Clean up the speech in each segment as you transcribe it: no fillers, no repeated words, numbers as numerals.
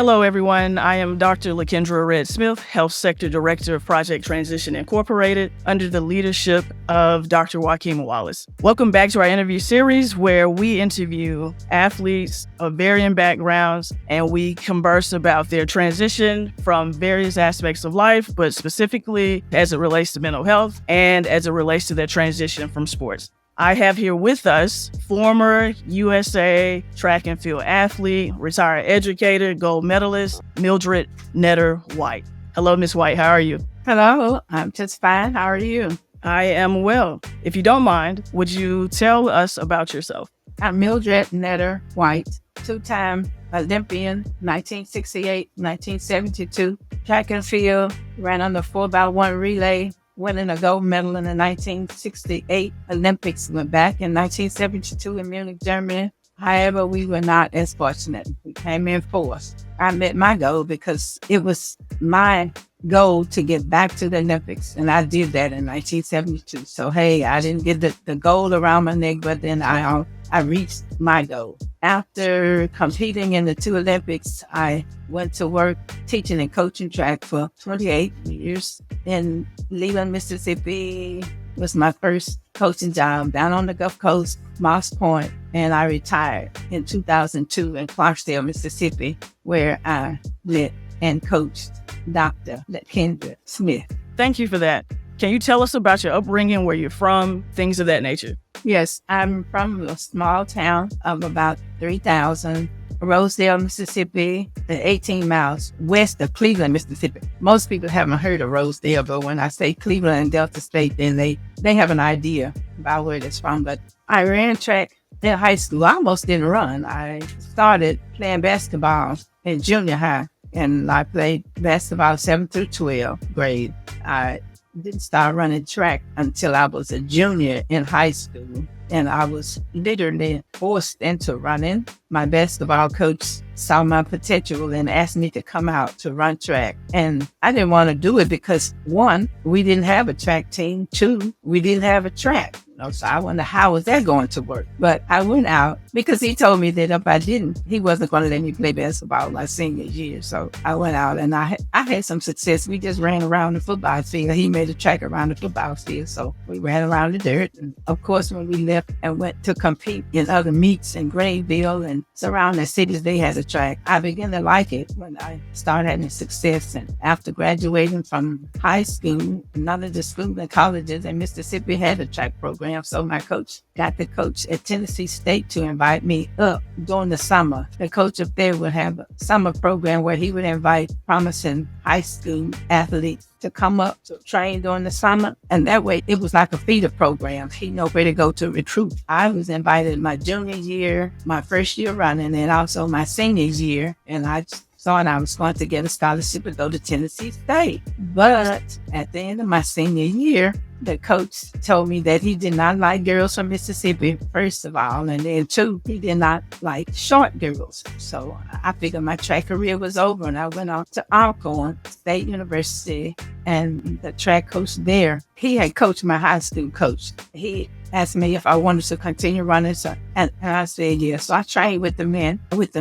Hello, everyone. I am Dr. LeKyndra Smith, Health Sector Director of Project Transition Incorporated, under the leadership of Dr. Joaquin Wallace. Welcome back to our interview series where we interview athletes of varying backgrounds and we converse about their transition from various aspects of life, but specifically as it relates to mental health and as it relates to their transition from sports. I have here with us former USA track and field athlete, retired educator, gold medalist, Mildrette Netter-White. Hello, Miss White. How are you? Hello. I'm just fine. How are you? I am well. If you don't mind, would you tell us about yourself? I'm Mildrette Netter-White, two-time Olympian, 1968, 1972, track and field, ran on the 4x1 relay, winning a gold medal in the 1968 Olympics, went back in 1972 in Munich, Germany. However, we were not as fortunate. We came in fourth. I met my goal because it was my goal to get back to the Olympics, and I did that in 1972. So, hey, I didn't get the gold around my neck, but then I reached my goal. After competing in the two Olympics, I went to work teaching and coaching track for 28 years in Leland, Mississippi. Was my first coaching job down on the Gulf Coast, Moss Point, and I retired in 2002 in Clarksdale, Mississippi, where I met and coached Dr. LeKyndra Smith. Thank you for that. Can you tell us about your upbringing, where you're from, things of that nature? Yes, I'm from a small town of about 3,000, Rosedale, Mississippi, 18 miles west of Cleveland, Mississippi. Most people haven't heard of Rosedale, but when I say Cleveland and Delta State, then they have an idea about where it's from. But I ran track in high school. I almost didn't run. I started playing basketball in junior high, and I played basketball 7th through 12th grade. I didn't start running track until I was a junior in high school, and I was literally forced into running. My basketball coach saw my potential and asked me to come out to run track. And I didn't want to do it because, one, we didn't have a track team. Two, we didn't have a track. So I wonder, how was that going to work? But I went out because he told me that if I didn't, he wasn't going to let me play basketball my senior year. So I went out and I had some success. We just ran around the football field. He made a track around the football field. So we ran around the dirt. And of course, when we left and went to compete in other meets in Greenville and surrounding cities, they had a track. I began to like it when I started having success. And after graduating from high school, none of the schools and colleges in Mississippi had a track program. So my coach got the coach at Tennessee State to invite me up during the summer. The coach up there would have a summer program where he would invite promising high school athletes to come up to train during the summer. And that way it was like a feeder program. He knew where to go to recruit. I was invited my junior year, my first year running, and also my senior year. And I thought I was going to get a scholarship to go to Tennessee State. But at the end of my senior year, the coach told me that he did not like girls from Mississippi, first of all. And then two, he did not like short girls. So I figured my track career was over, and I went on to Alcorn State University. And the track coach there, he had coached my high school coach. He asked me if I wanted to continue running. And I said yes. So I trained with the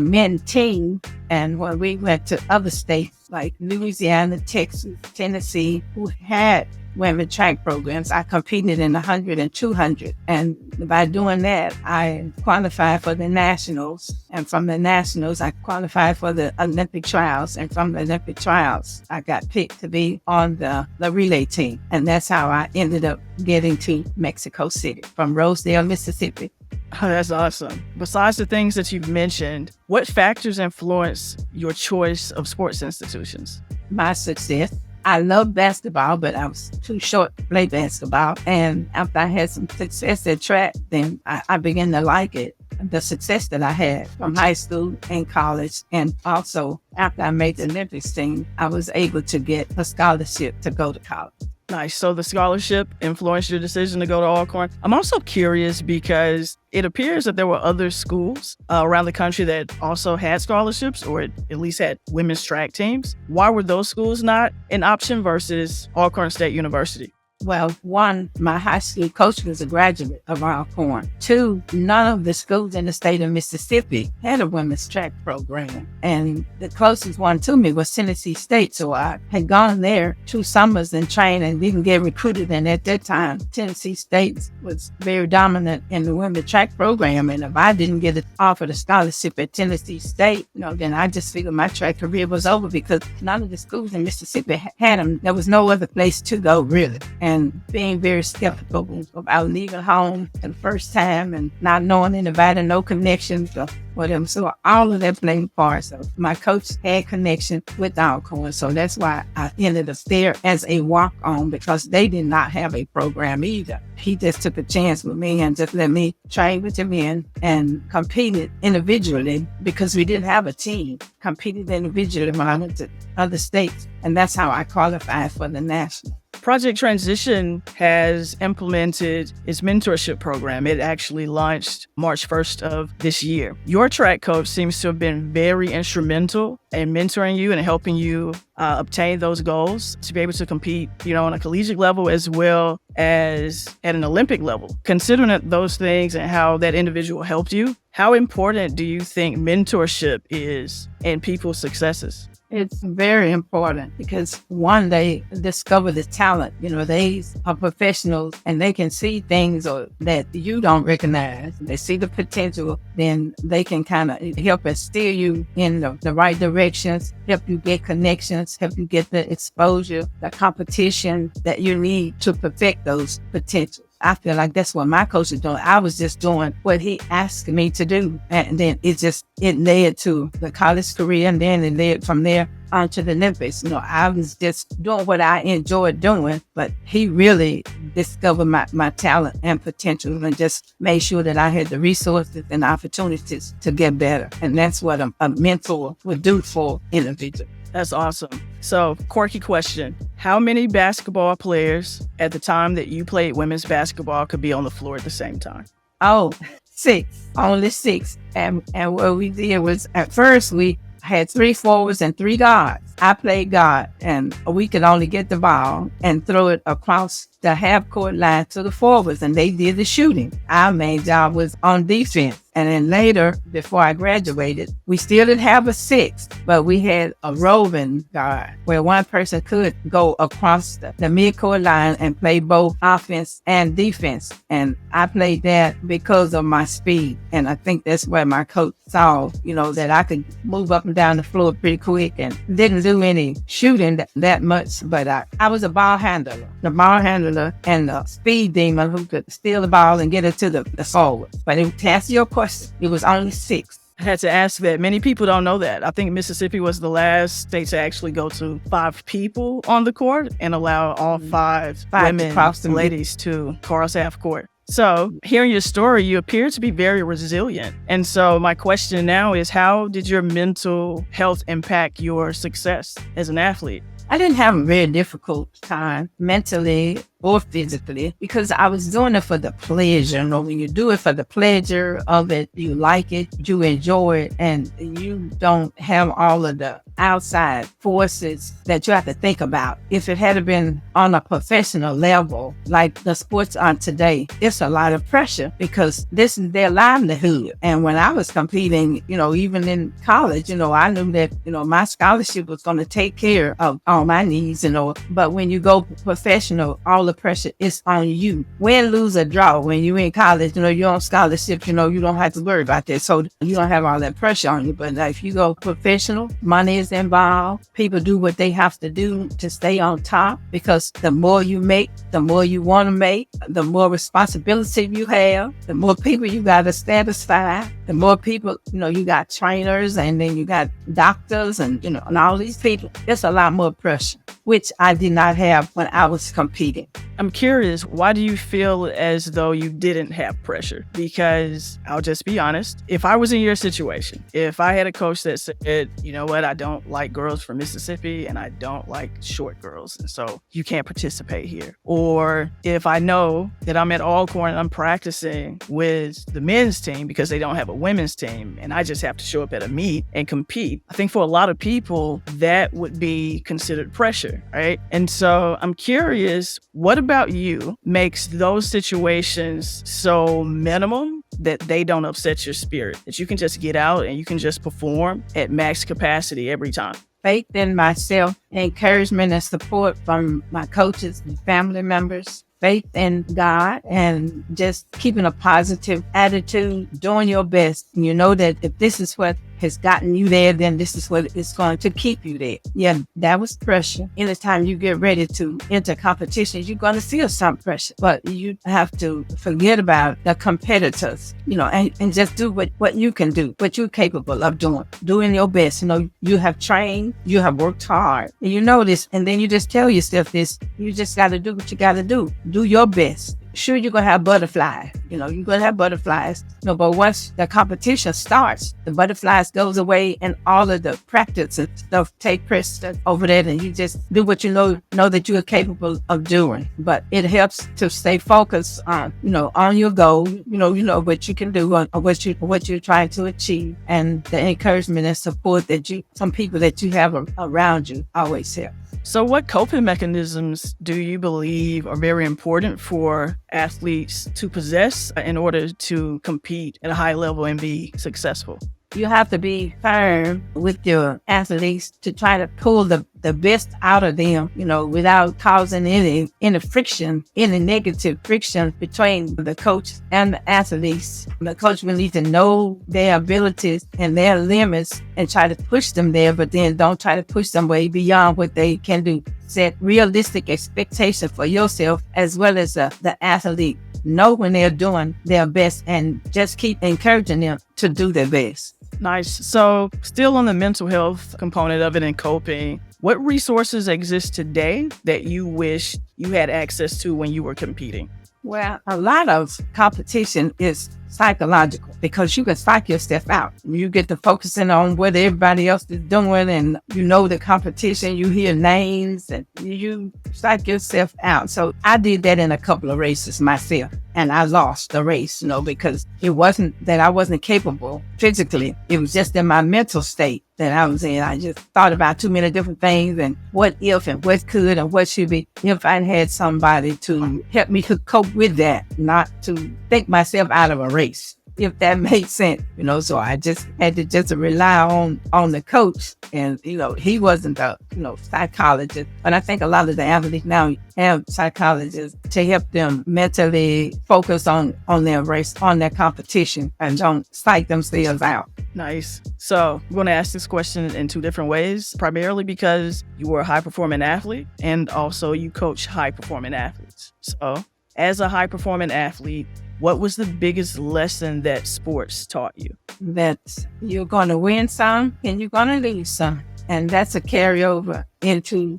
men team. And when we went to other states like Louisiana, Texas, Tennessee, who had women track programs, I competed in 100 and 200. And by doing that, I qualified for the nationals. And from the nationals, I qualified for the Olympic trials. And from the Olympic trials, I got picked to be on the relay team. And that's how I ended up getting to Mexico City from Rosedale, Mississippi. Oh, that's awesome. Besides the things that you've mentioned, what factors influence your choice of sports institutions? My success. I love basketball, but I was too short to play basketball. And after I had some success at track, then I began to like it. The success that I had from high school and college. And also, after I made the Olympics team, I was able to get a scholarship to go to college. Nice. So the scholarship influenced your decision to go to Alcorn. I'm also curious because it appears that there were other schools around the country that also had scholarships, or at least had women's track teams. Why were those schools not an option versus Alcorn State University? Well, one, my high school coach was a graduate of Alcorn. Two, none of the schools in the state of Mississippi had a women's track program. And the closest one to me was Tennessee State. So I had gone there 2 summers and trained and didn't get recruited. And at that time, Tennessee State was very dominant in the women's track program. And if I didn't get offered a scholarship at Tennessee State, then I just figured my track career was over because none of the schools in Mississippi had them. There was no other place to go, really. And being very skeptical about leaving home for the first time and not knowing anybody, no connections with them. So all of that played a part. So my coach had connection with Alcorn. So that's why I ended up there as a walk-on because they did not have a program either. He just took a chance with me and just let me train with the men and competed individually because we didn't have a team. Competed individually when I went to other states. And that's how I qualified for the national. Project Transition has implemented its mentorship program. It actually launched March 1st of this year. Your track coach seems to have been very instrumental in mentoring you and helping you obtain those goals to be able to compete, on a collegiate level as well as at an Olympic level. Considering those things and how that individual helped you, how important do you think mentorship is in people's successes? It's very important because one, they discover the talent. They are professionals and they can see things that you don't recognize. They see the potential, then they can kind of help and steer you in the right directions, help you get connections, help you get the exposure, the competition that you need to perfect those potentials. I feel like that's what my coach is doing. I was just doing what he asked me to do. And then it led to the college career. And then it led from there on to the Olympics. I was just doing what I enjoyed doing, but he really discovered my talent and potential and just made sure that I had the resources and opportunities to get better. And that's what a mentor would do for individuals. That's awesome. So, quirky question. How many basketball players at the time that you played women's basketball could be on the floor at the same time? Oh, 6. Only 6. And what we did was, at first, we had 3 forwards and 3 guards. I played guard, and we could only get the ball and throw it across the half-court line to the forwards, and they did the shooting. Our main job was on defense. And then later, before I graduated, we still didn't have a 6, but we had a roving guard where one person could go across the mid-court line and play both offense and defense. And I played that because of my speed. And I think that's where my coach saw, that I could move up and down the floor pretty quick and didn't do any shooting that much. But I was a ball handler. The ball handler and the speed demon who could steal the ball and get it to the forward. But to answer your question, it was only 6. I had to ask that. Many people don't know that. I think Mississippi was the last state to actually go to 5 people on the court and allow all 5 women, ladies to cross half court. So hearing your story, you appear to be very resilient. And so my question now is, how did your mental health impact your success as an athlete? I didn't have a very difficult time mentally or physically because I was doing it for the pleasure. When you do it for the pleasure of it, you like it, you enjoy it, and you don't have all of the outside forces that you have to think about. If it had been on a professional level, like the sports are today, it's a lot of pressure because this is their livelihood. And when I was competing, even in college, I knew that, my scholarship was going to take care of all my needs, but when you go professional, all the pressure is on you. Win, lose, or draw. When you're in college, you're on scholarship, you don't have to worry about that. So you don't have all that pressure on you. But if you go professional, money is involved. People do what they have to do to stay on top because the more you make, the more you want to make, the more responsibility you have, the more people you got to satisfy, the more people, you got trainers and then you got doctors and, and all these people. There's a lot more pressure, which I did not have when I was competing. I'm curious, why do you feel as though you didn't have pressure? Because I'll just be honest, if I was in your situation, if I had a coach that said, you know what, I don't like girls from Mississippi and I don't like short girls, and so you can't participate here. Or if I know that I'm at Alcorn and I'm practicing with the men's team because they don't have a women's team and I just have to show up at a meet and compete, I think for a lot of people, that would be considered pressure, right? And so I'm curious, what about about you makes those situations so minimal that they don't upset your spirit, that you can just get out and you can just perform at max capacity every time? Faith in myself, encouragement and support from my coaches and family members, faith in God, and just keeping a positive attitude, doing your best. And you know that if this is what has gotten you there, then this is what is going to keep you there. Yeah, that was pressure. Anytime you get ready to enter competition, you're going to feel some pressure, but you have to forget about the competitors, and just do what you can do, what you're capable of doing your best. You have trained, you have worked hard, and you know this, and then you just tell yourself this, you just got to do what you got to do. Do your best. Sure, you're going to have butterflies. You're going to have butterflies. But once the competition starts, the butterflies goes away and all of the practice and stuff take precedence over that. And you just do what you know that you are capable of doing. But it helps to stay focused on, on your goal, what you can do or what you're trying to achieve. And the encouragement and support that some people that you have around you always help. So what coping mechanisms do you believe are very important for athletes to possess in order to compete at a high level and be successful? You have to be firm with your athletes to try to pull the best out of them, without causing any friction, any negative friction between the coach and the athletes. The coach will need to know their abilities and their limits and try to push them there, but then don't try to push them way beyond what they can do. Set realistic expectations for yourself as well as the athlete. Know when they're doing their best and just keep encouraging them to do their best. Nice. So still on the mental health component of it and coping, what resources exist today that you wish you had access to when you were competing? Well, a lot of competition is psychological because you can psych yourself out. You get to focusing on what everybody else is doing and the competition, you hear names and you psych yourself out. So I did that in a couple of races myself and I lost the race, because it wasn't that I wasn't capable physically. It was just in my mental state that I was in. I just thought about too many different things and what if and what could and what should be if I had somebody to help me to cope with that, not to think myself out of a race, if that made sense, so I just had to rely on the coach and, he wasn't a, psychologist, but I think a lot of the athletes now have psychologists to help them mentally focus on their race, on their competition and don't psych themselves out. Nice. So I'm going to ask this question in two different ways, primarily because you were a high-performing athlete and also you coach high-performing athletes. So as a high-performing athlete, what was the biggest lesson that sports taught you? That you're going to win some and you're going to lose some. And that's a carryover into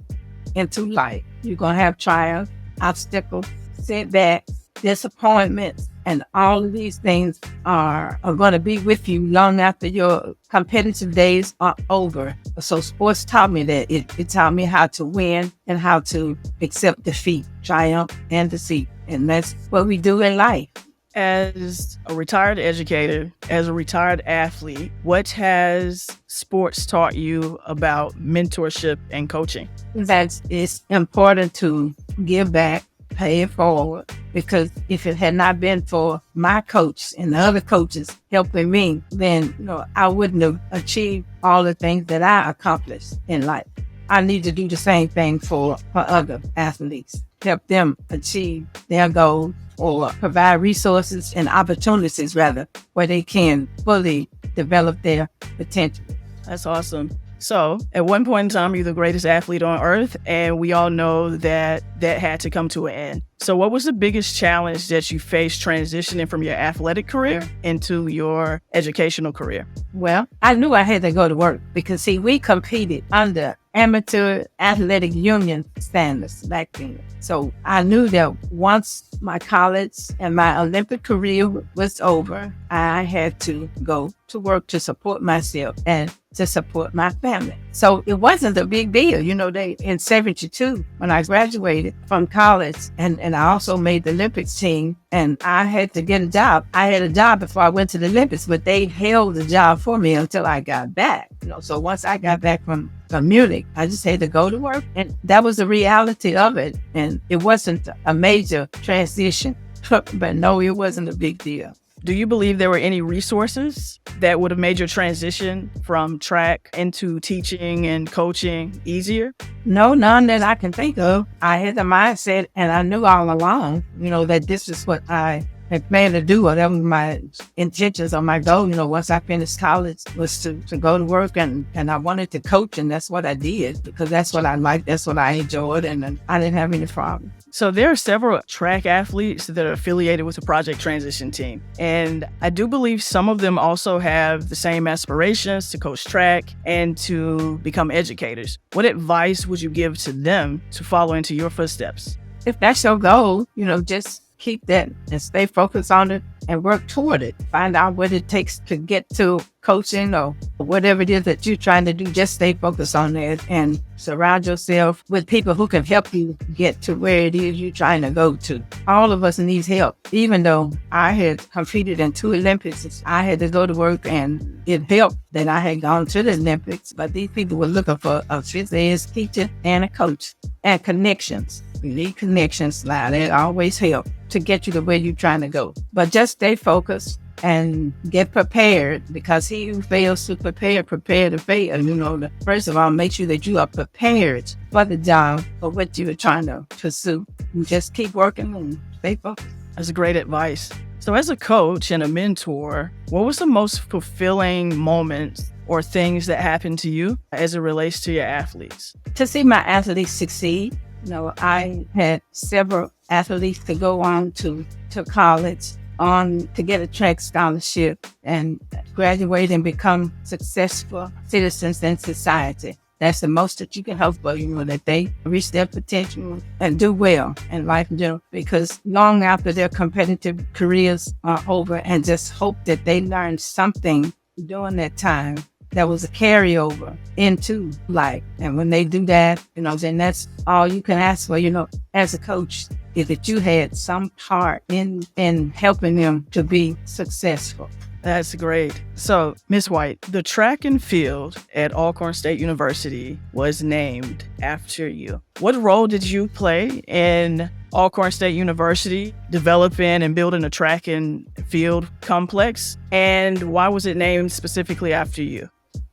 life. You're going to have trials, obstacles, setbacks, disappointments, and all of these things are going to be with you long after your competitive days are over. So sports taught me that. It taught me how to win and how to accept defeat, triumph, and defeat. And that's what we do in life. As a retired educator, as a retired athlete, what has sports taught you about mentorship and coaching? That it's important to give back, pay it forward, because if it had not been for my coach and the other coaches helping me, then I wouldn't have achieved all the things that I accomplished in life. I need to do the same thing for other athletes, help them achieve their goals or provide resources and opportunities, rather, where they can fully develop their potential. That's awesome. So at one point in time, you're the greatest athlete on earth, and we all know that had to come to an end. So what was the biggest challenge that you faced transitioning from your athletic career into your educational career? Well, I knew I had to go to work because, we competed under amateur athletic union standards back then. So I knew that once my college and my Olympic career was over, I had to go to work to support myself. And to support my family. So it wasn't a big deal. They in 72, when I graduated from college, and I also made the Olympics team, and I had to get a job. I had a job before I went to the Olympics, but they held the job for me until I got back. So once I got back from Munich, I just had to go to work. And that was the reality of it. And it wasn't a major transition, but no, it wasn't a big deal. Do you believe there were any resources that would have made your transition from track into teaching and coaching easier? No, none that I can think of. I had the mindset, and I knew all along, that this is what I had planned to do, or that was my intentions or my goal. Once I finished college, was to go to work, and I wanted to coach, and that's what I did, because that's what I liked, that's what I enjoyed, and I didn't have any problem. So there are several track athletes that are affiliated with the Project Transition team. And I do believe some of them also have the same aspirations to coach track and to become educators. What advice would you give to them to follow into your footsteps? If that's your goal, just keep that and stay focused on it and work toward it. Find out what it takes to get to coaching or whatever it is that you're trying to do. Just stay focused on that and surround yourself with people who can help you get to where it is you're trying to go to. All of us need help. Even though I had competed in 2 Olympics, I had to go to work, and it helped that I had gone to the Olympics. But these people were looking for a physical ed teacher and a coach and connections. You need connections. That always help to get you to where you're trying to go. But just stay focused and get prepared, because he who fails to prepare to fail. First of all, make sure that you are prepared for the job or what you are trying to pursue. You just keep working and stay focused. That's great advice. So as a coach and a mentor, what was the most fulfilling moments or things that happened to you as it relates to your athletes? To see my athletes succeed. I had several athletes to go on to college, to get a track scholarship and graduate and become successful citizens in society. That's the most that you can hope for, that they reach their potential and do well in life in general, because long after their competitive careers are over, and just hope that they learn something during that time that was a carryover into life. And when they do that, then that's all you can ask for, as a coach, is that you had some part in helping them to be successful. That's great. So, Ms. White, the track and field at Alcorn State University was named after you. What role did you play in Alcorn State University developing and building a track and field complex? And why was it named specifically after you?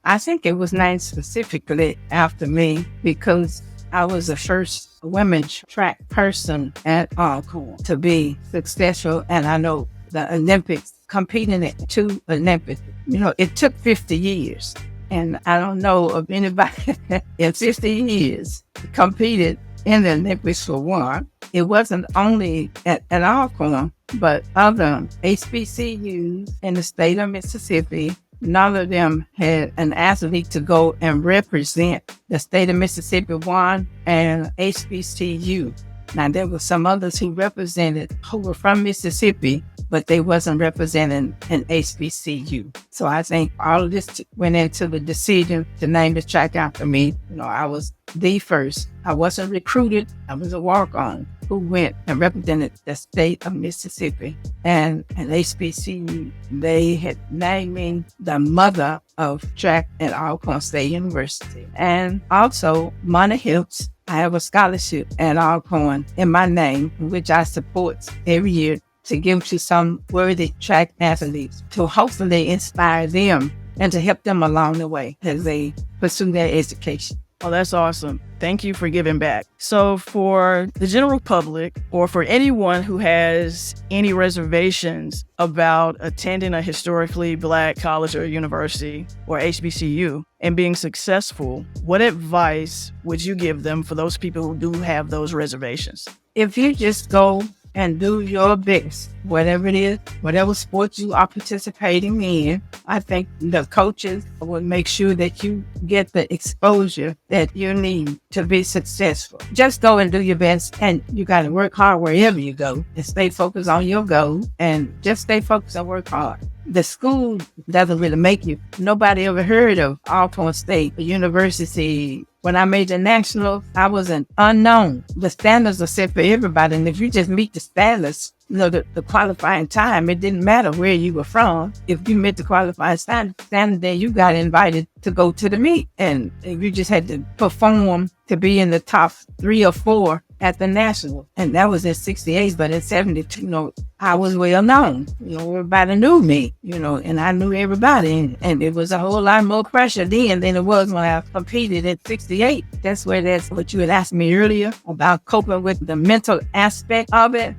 I think it was named specifically after me because I was the first women's track person at Alcorn to be successful. And I know the Olympics, competing at 2 Olympics, it took 50 years. And I don't know of anybody in 50 years competed in the Olympics for one. It wasn't only at Alcorn, but other HBCUs in the state of Mississippi. None of them had an athlete to go and represent the state of Mississippi, one, and HBCU. Now, there were some others who were from Mississippi, but they wasn't representing an HBCU. So I think all of this went into the decision to name the track after me. I was the first. I wasn't recruited. I was a walk-on who went and represented the state of Mississippi. And an HBCU, they had named me the mother of track at Alcorn State University. And also, money helps. I have a scholarship at Alcorn in my name, which I support every year to give to some worthy track athletes to hopefully inspire them and to help them along the way as they pursue their education. Oh, that's awesome. Thank you for giving back. So for the general public, or for anyone who has any reservations about attending a historically Black college or university or HBCU and being successful, what advice would you give them for those people who do have those reservations? If you just go and do your best, whatever it is, whatever sport you are participating in, I think the coaches will make sure that you get the exposure that you need to be successful. Just go and do your best, and you got to work hard wherever you go and stay focused on your goal, and just stay focused and work hard. the school doesn't really make you. Nobody ever heard of Alcorn State University. When I made the national, I was an unknown. The standards are set for everybody. And if you just meet the standards, the qualifying time, it didn't matter where you were from. If you met the qualifying standard, then you got invited to go to the meet. And you just had to perform to be in the top 3 or 4 at the national. And that was in 68, but in 72, I was well known. Everybody knew me, and I knew everybody. And it was a whole lot more pressure then than it was when I competed in 68. That's what you had asked me earlier about coping with the mental aspect of it.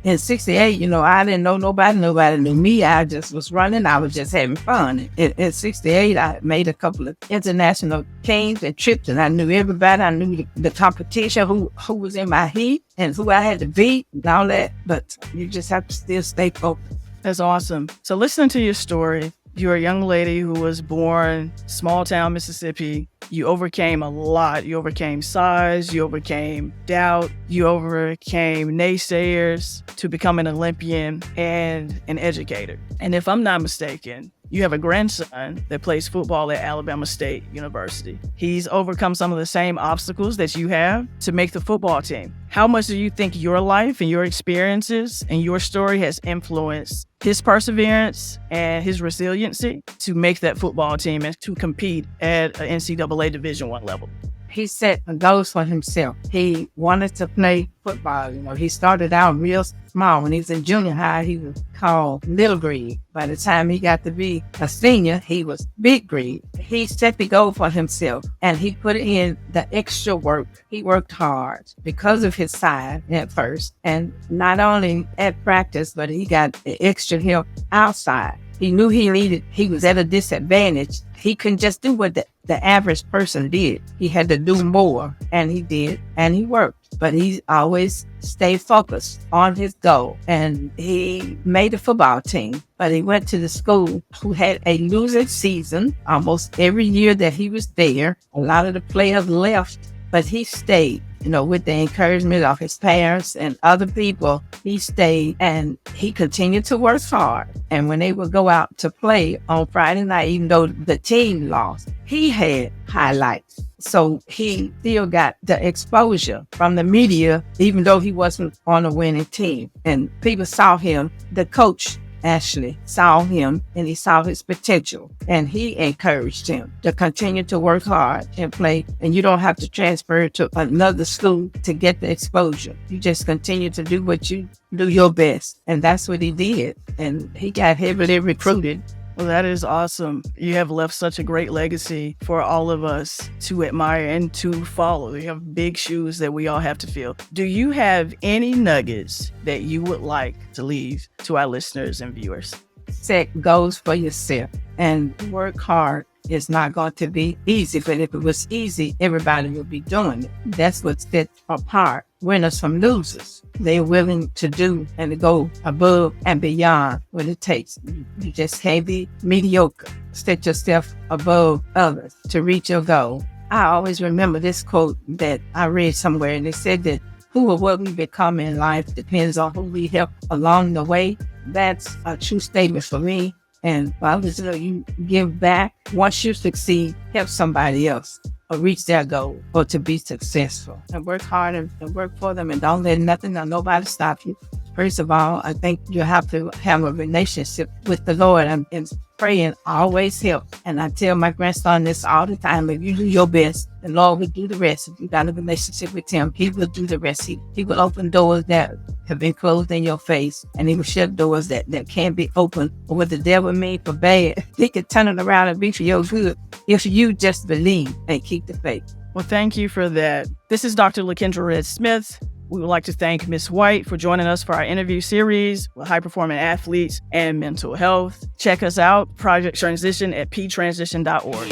In 68, I didn't know nobody. Nobody knew me. I just was running. I was just having fun. In 68, I made a couple of international teams and trips, and I knew everybody. I knew the competition, who was in my heat and who I had to beat and all that. But you just have to still stay focused. That's awesome. So listening to your story, you're a young lady who was born small town Mississippi. You overcame a lot. You overcame size. You overcame doubt. You overcame naysayers to become an Olympian and an educator. And if I'm not mistaken, you have a grandson that plays football at Alabama State University. He's overcome some of the same obstacles that you have to make the football team. How much do you think your life and your experiences and your story has influenced his perseverance and his resiliency to make that football team and to compete at an NCAA Division I level? He set goals for himself. He wanted to play football. He started out real small. When he was in junior high, he was called little grade. By the time he got to be a senior, he was big grade. He set the goal for himself, and he put in the extra work. He worked hard because of his size at first, and not only at practice, but he got extra help outside. He knew he was at a disadvantage. He couldn't just do what the average person did. He had to do more, and he did, and he worked. But he always stayed focused on his goal, and he made a football team. But he went to the school who had a losing season almost every year that he was there. A lot of the players left, but he stayed. With the encouragement of his parents and other people, he stayed and he continued to work hard. And when they would go out to play on Friday night, even though the team lost, he had highlights. So he still got the exposure from the media, even though he wasn't on a winning team. And people saw him, the coach actually saw him, and he saw his potential, and he encouraged him to continue to work hard and play. And you don't have to transfer to another school to get the exposure. You just continue to do what you do your best. And that's what he did. And he got heavily recruited. Well, that is awesome. You have left such a great legacy for all of us to admire and to follow. You have big shoes that we all have to fill. Do you have any nuggets that you would like to leave to our listeners and viewers? Set goals for yourself and work hard. It's not going to be easy, but if it was easy, everybody would be doing it. That's what sets apart winners from losers. They're willing to do and to go above and beyond what it takes. You just can't be mediocre. Set yourself above others to reach your goal. I always remember this quote that I read somewhere, and it said that who or what we become in life depends on who we help along the way. That's a true statement for me. And you give back. Once you succeed, help somebody else or reach their goal or to be successful. And work hard and work for them, and don't let nothing or nobody stop you. First of all, I think you have to have a relationship with the Lord, and praying always helps. And I tell my grandson this all the time: if you do your best, the Lord will do the rest. If you got a relationship with Him, He will do the rest. He will open doors that have been closed in your face, and He will shut doors that can't be opened. Or what the devil mean for bad, He can turn it around and be for your good if you just believe and keep the faith. Well, thank you for that. This is Dr. LeKyndra Smith. We would like to thank Ms. White for joining us for our interview series with high-performing athletes and mental health. Check us out, Project Transition, at ptransition.org.